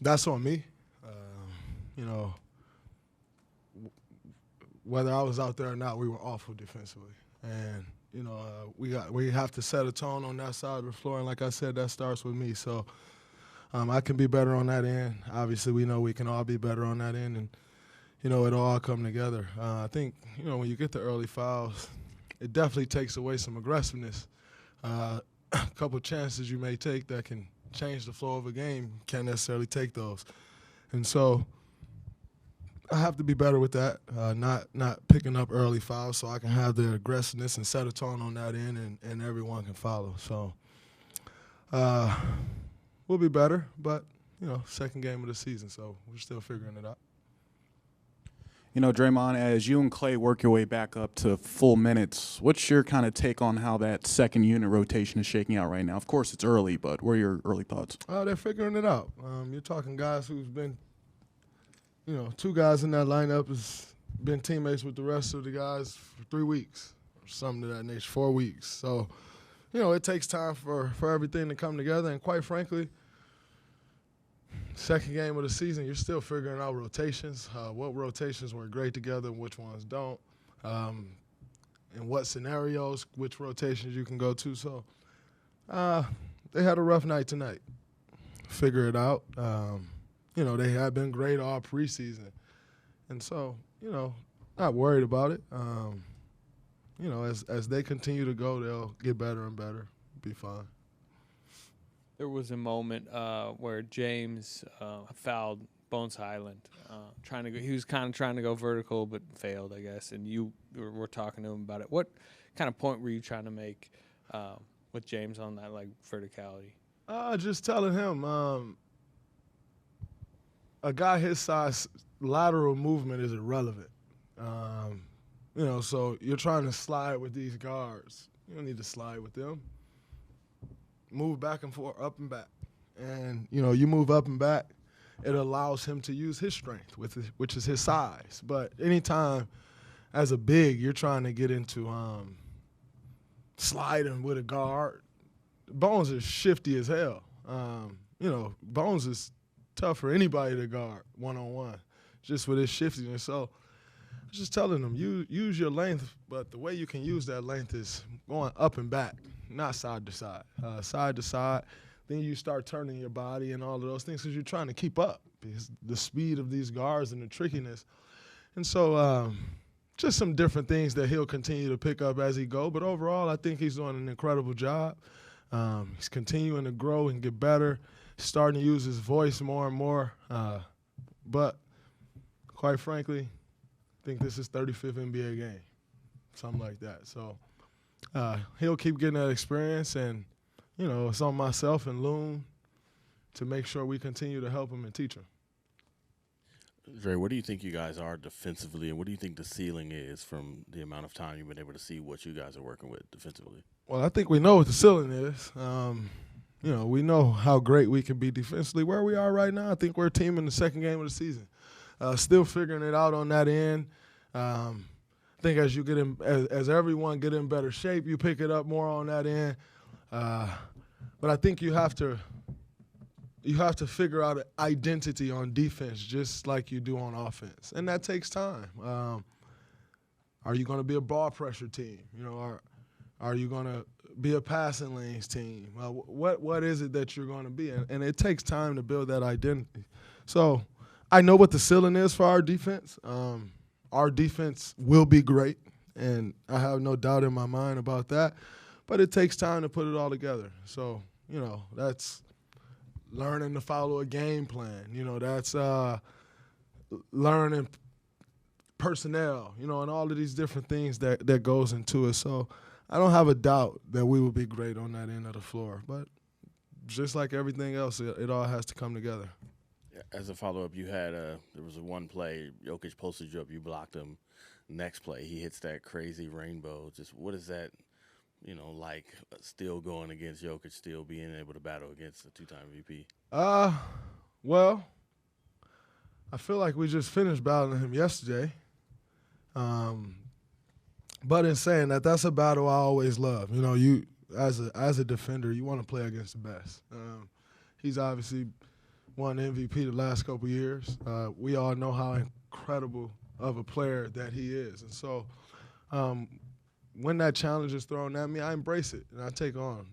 That's on me. You know, whether I was out there or not, we were awful defensively, and you know we have to set a tone on that side of the floor. And like I said, that starts with me. So I can be better on that end. Obviously, we know we can all be better on that end, and you know it'll all come together. I think you know when you get the early fouls, it definitely takes away some aggressiveness. A couple chances you may take that can change the flow of a game, can't necessarily take those. And so I have to be better with that, not picking up early fouls so I can have the aggressiveness and set a tone on that end and everyone can follow. So we'll be better, but, you know, second game of the season, so we're still figuring it out. You know, Draymond, as you and Clay work your way back up to full minutes, what's your kind of take on how that second unit rotation is shaking out right now? Of course, it's early, but what are your early thoughts? They're figuring it out. You're talking guys who's been, you know, two guys in that lineup has been teammates with the rest of the guys for 3 weeks or something of that nature, 4 weeks. So, you know, it takes time for everything to come together. And quite frankly, second game of the season, you're still figuring out rotations, what rotations work great together and which ones don't, in what scenarios, which rotations you can go to. So they had a rough night tonight. Figure it out. You know, they have been great all preseason. And so, you know, not worried about it. You know, as they continue to go, they'll get better and better, be fine. There was a moment where James fouled Bones Highland, he was kind of trying to go vertical but failed, I guess. And you were talking to him about it. What kind of point were you trying to make with James on that like verticality? Just telling him, a guy his size, lateral movement is irrelevant. You know, so you're trying to slide with these guards. You don't need to slide with them. Move back and forth, up and back. And, you know, you move up and back, it allows him to use his strength, which is his size. But anytime as a big you're trying to get into sliding with a guard, Bones is shifty as hell. You know, Bones is tough for anybody to guard one-on-one, just with his shiftiness. So I was just telling him, use your length, but the way you can use that length is going up and back, not side to side. Side to side, then you start turning your body and all of those things because you're trying to keep up because the speed of these guards and the trickiness. And so just some different things that he'll continue to pick up as he go. But overall, I think he's doing an incredible job. He's continuing to grow and get better, starting to use his voice more and more. But quite frankly, I think this is 35th NBA game, something like that. So he'll keep getting that experience, and, you know, it's on myself and Loon to make sure we continue to help him and teach him. Dre, where do you think you guys are defensively, and what do you think the ceiling is from the amount of time you've been able to see what you guys are working with defensively? Well, I think we know what the ceiling is. You know, we know how great we can be defensively. Where we are right now, I think we're a team in the second game of the season. Still figuring it out on that end. I think as you get in, as everyone get in better shape, you pick it up more on that end. But I think you have to figure out an identity on defense just like you do on offense, and that takes time. Are you going to be a ball pressure team? You know, are you going to be a passing lanes team? What is it that you're going to be? And it takes time to build that identity. So I know what the ceiling is for our defense. Our defense will be great, and I have no doubt in my mind about that. But it takes time to put it all together. So, you know, that's learning to follow a game plan. You know, that's learning personnel, you know, and all of these different things that goes into it. So I don't have a doubt that we will be great on that end of the floor. But just like everything else, it all has to come together. As a follow-up, you had there was a one play, Jokic posted you up, you blocked him. Next play, he hits that crazy rainbow. Just what is that, you know, like still going against Jokic, still being able to battle against the two-time MVP? Well, I feel like we just finished battling him yesterday. But in saying that, that's a battle I always love. You know, you as a defender, you want to play against the best. He's obviously won MVP the last couple years. We all know how incredible of a player that he is. And so when that challenge is thrown at me, I embrace it and I take on.